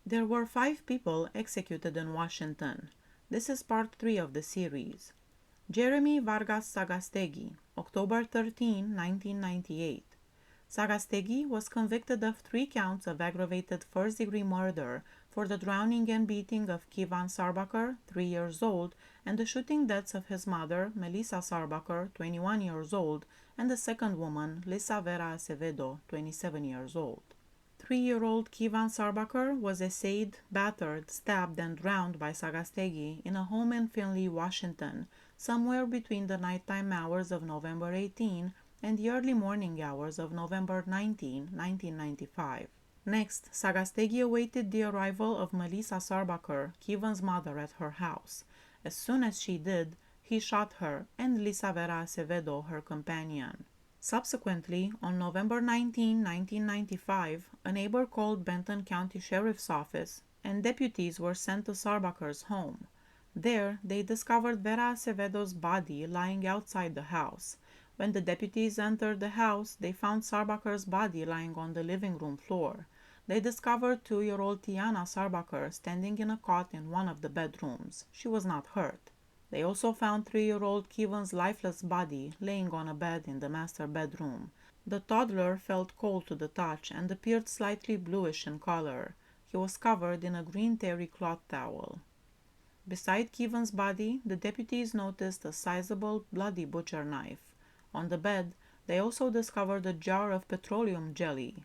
There were 5 people executed in Washington. This is part 3 of the series. Jeremy Vargas Sagastegi, October 13, 1998. Sagastegi was convicted of 3 counts of aggravated first-degree murder for the drowning and beating of Kevin Sarbacher, 3 years old, and the shooting deaths of his mother, Melissa Sarbacher, 21 years old, and the second woman, Lisa Vera Acevedo, 27 years old. 3-year-old Kevin Sarbacher was essayed, battered, stabbed, and drowned by Sagastegi in a home in Findlay, Washington, somewhere between the nighttime hours of November 18 and the early morning hours of November 19, 1995. Next, Sagastegi awaited the arrival of Melissa Sarbacher, Kevin's mother, at her house. As soon as she did, he shot her and Lisa Vera Acevedo, her companion. Subsequently, on November 19, 1995, a neighbor called Benton County Sheriff's Office, and deputies were sent to Sarbacher's home. There, they discovered Vera Acevedo's body lying outside the house. When the deputies entered the house, they found Sarbacher's body lying on the living room floor. They discovered 2-year-old Tiana Sarbacher standing in a cot in one of the bedrooms. She was not hurt. They also found 3-year-old Kevin's lifeless body laying on a bed in the master bedroom. The toddler felt cold to the touch and appeared slightly bluish in color. He was covered in a green terry cloth towel. Beside Kevin's body, the deputies noticed a sizable, bloody butcher knife. On the bed, they also discovered a jar of petroleum jelly.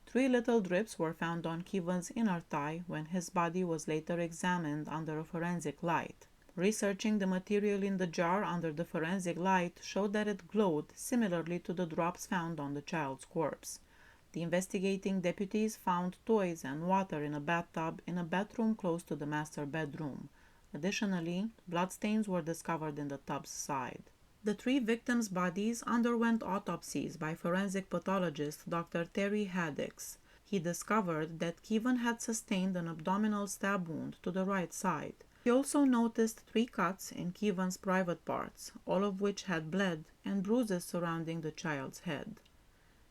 3 little drips were found on Kevin's inner thigh when his body was later examined under a forensic light. Researching the material in the jar under the forensic light showed that it glowed similarly to the drops found on the child's corpse. The investigating deputies found toys and water in a bathtub in a bathroom close to the master bedroom. Additionally, bloodstains were discovered in the tub's side. The 3 victims' bodies underwent autopsies by forensic pathologist Dr. Terry Haddix. He discovered that Kevin had sustained an abdominal stab wound to the right side. He also noticed 3 cuts in Kevin's private parts, all of which had bled, and bruises surrounding the child's head.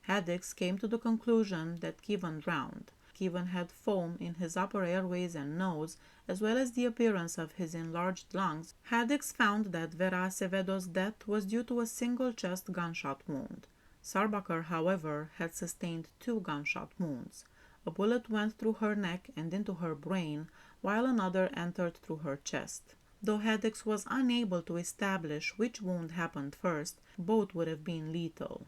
Haddix came to the conclusion that Kevin drowned. Kevin had foam in his upper airways and nose, as well as the appearance of his enlarged lungs. Haddix found that Vera Acevedo's death was due to a single chest gunshot wound. Sarbacher, however, had sustained 2 gunshot wounds. A bullet went through her neck and into her brain, while another entered through her chest. Though Haddix was unable to establish which wound happened first, both would have been lethal.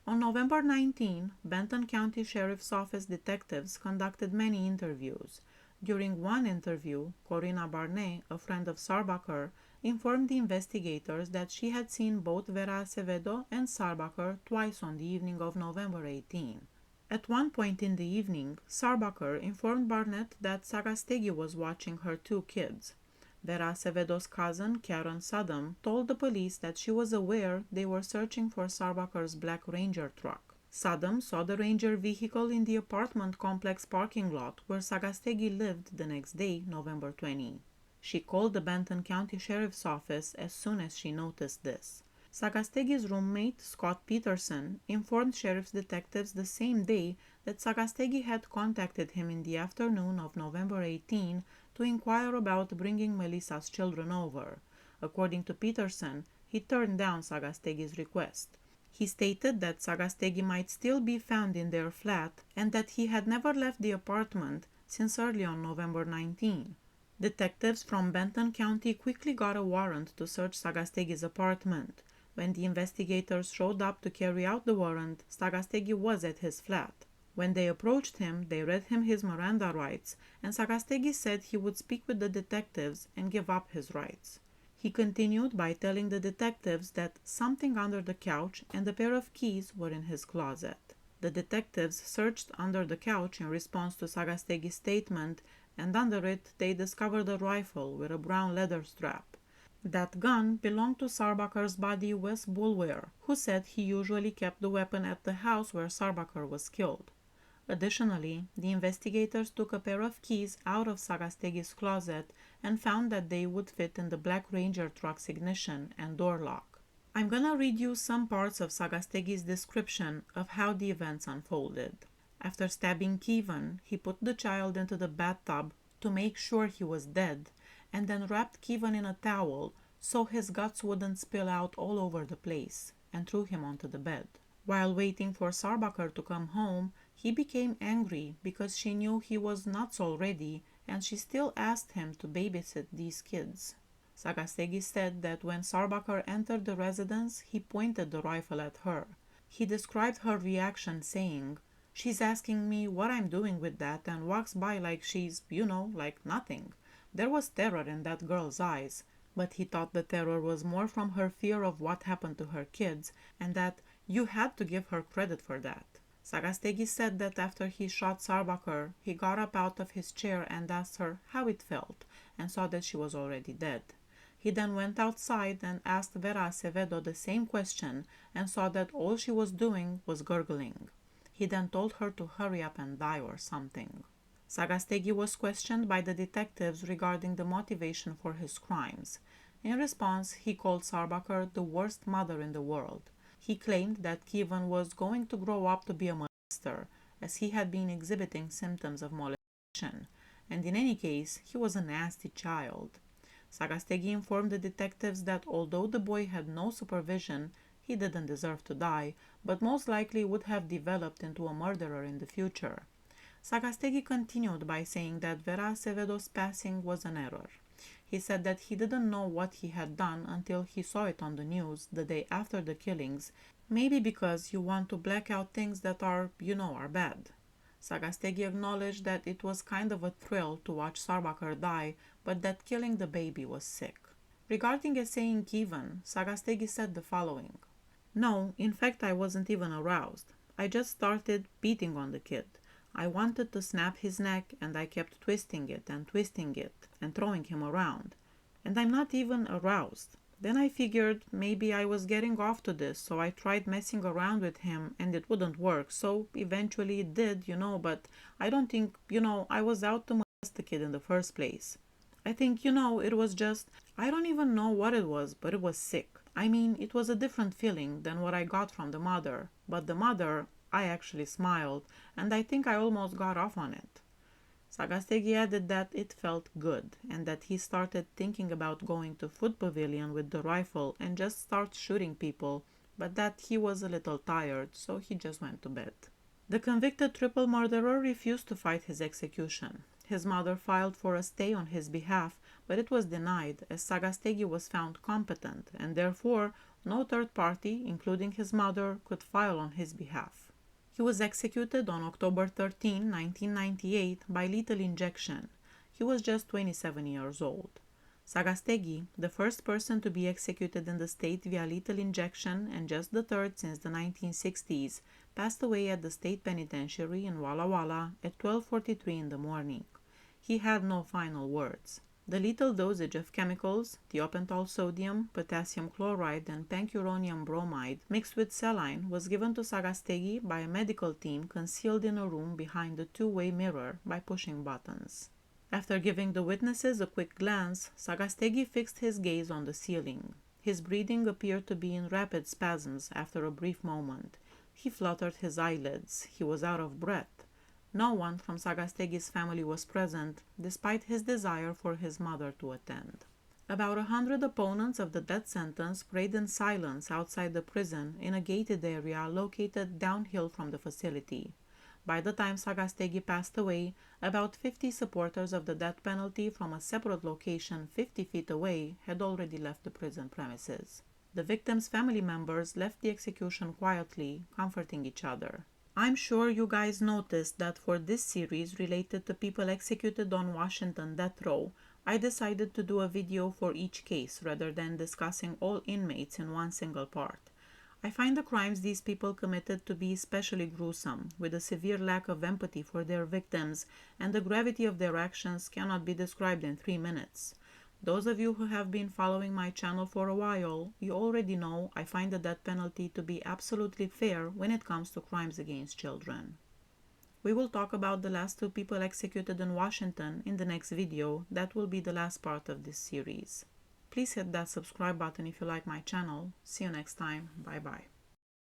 On November 19, Benton County Sheriff's Office detectives conducted many interviews. During one interview, Corina Barnett, a friend of Sarbacher, informed the investigators that she had seen both Vera Acevedo and Sarbacher twice on the evening of November 18. At one point in the evening, Sarbacher informed Barnett that Sagastegi was watching her 2 kids. Vera Acevedo's cousin, Karen Saddam, told the police that she was aware they were searching for Sarbacher's black Ranger truck. Saddam saw the Ranger vehicle in the apartment complex parking lot where Sagastegi lived the next day, November 20. She called the Benton County Sheriff's Office as soon as she noticed this. Sagastegi's roommate, Scott Peterson, informed sheriff's detectives the same day that Sagastegi had contacted him in the afternoon of November 18 to inquire about bringing Melissa's children over. According to Peterson, he turned down Sagastegi's request. He stated that Sagastegi might still be found in their flat and that he had never left the apartment since early on November 19. Detectives from Benton County quickly got a warrant to search Sagastegi's apartment. When the investigators showed up to carry out the warrant, Sagastegi was at his flat. When they approached him, they read him his Miranda rights, and Sagastegi said he would speak with the detectives and give up his rights. He continued by telling the detectives that something under the couch and a pair of keys were in his closet. The detectives searched under the couch in response to Sagastegi's statement, and under it they discovered a rifle with a brown leather strap. That gun belonged to Sarbacher's buddy Wes Boulware, who said he usually kept the weapon at the house where Sarbacher was killed. Additionally, the investigators took a pair of keys out of Sagastegi's closet and found that they would fit in the Black Ranger truck's ignition and door lock. I'm gonna read you some parts of Sagastegi's description of how the events unfolded. After stabbing Kevin, he put the child into the bathtub to make sure he was dead, and then wrapped Kevin in a towel so his guts wouldn't spill out all over the place, and threw him onto the bed. While waiting for Sarbakar to come home, he became angry because she knew he was nuts already, and she still asked him to babysit these kids. Sagastegi said that when Sarbakar entered the residence, he pointed the rifle at her. He described her reaction saying, "She's asking me what I'm doing with that and walks by like she's, like nothing." There was terror in that girl's eyes, but he thought the terror was more from her fear of what happened to her kids, and that you had to give her credit for that. Sagastegi said that after he shot Sarbakar, he got up out of his chair and asked her how it felt, and saw that she was already dead. He then went outside and asked Vera Acevedo the same question and saw that all she was doing was gurgling. He then told her to hurry up and die or something. Sagastegi was questioned by the detectives regarding the motivation for his crimes. In response, he called Sarbakar the worst mother in the world. He claimed that Kevin was going to grow up to be a molester, as he had been exhibiting symptoms of molestation, and in any case, he was a nasty child. Sagastegi informed the detectives that although the boy had no supervision, he didn't deserve to die, but most likely would have developed into a murderer in the future. Sagastegi continued by saying that Vera Acevedo's passing was an error. He said that he didn't know what he had done until he saw it on the news the day after the killings, maybe because you want to black out things that are bad. Sagastegi acknowledged that it was kind of a thrill to watch Sarbakar die, but that killing the baby was sick. Regarding essaying Kevin, Sagastegi said the following: "No, in fact I wasn't even aroused. I just started beating on the kid. I wanted to snap his neck and I kept twisting it and throwing him around. And I'm not even aroused. Then I figured maybe I was getting off to this, so I tried messing around with him and it wouldn't work. So eventually it did, but I don't think, I was out to molest the kid in the first place. I think, it was just, I don't even know what it was, but it was sick. I mean, it was a different feeling than what I got from the mother. But the mother, I actually smiled, and I think I almost got off on it." Sagastegi added that it felt good, and that he started thinking about going to Food Pavilion with the rifle and just start shooting people, but that he was a little tired, so he just went to bed. The convicted triple murderer refused to fight his execution. His mother filed for a stay on his behalf, but it was denied as Sagastegi was found competent, and therefore no third party, including his mother, could file on his behalf. He was executed on October 13, 1998 by lethal injection. He was just 27 years old. Sagastegi, the first person to be executed in the state via lethal injection and just the third since the 1960s, passed away at the state penitentiary in Walla Walla at 12:43 in the morning. He had no final words. The lethal dosage of chemicals, thiopental sodium, potassium chloride, and pancuronium bromide mixed with saline was given to Sagastegi by a medical team concealed in a room behind a two-way mirror by pushing buttons. After giving the witnesses a quick glance, Sagastegi fixed his gaze on the ceiling. His breathing appeared to be in rapid spasms after a brief moment. He fluttered his eyelids. He was out of breath. No one from Sagastegi's family was present, despite his desire for his mother to attend. About 100 opponents of the death sentence prayed in silence outside the prison in a gated area located downhill from the facility. By the time Sagastegi passed away, about 50 supporters of the death penalty from a separate location 50 feet away had already left the prison premises. The victims' family members left the execution quietly, comforting each other. I'm sure you guys noticed that for this series related to people executed on Washington death row, I decided to do a video for each case rather than discussing all inmates in one single part. I find the crimes these people committed to be especially gruesome, with a severe lack of empathy for their victims, and the gravity of their actions cannot be described in 3 minutes. Those of you who have been following my channel for a while, you already know I find the death penalty to be absolutely fair when it comes to crimes against children. We will talk about the last 2 people executed in Washington in the next video. That will be the last part of this series. Please hit that subscribe button if you like my channel. See you next time. Bye bye.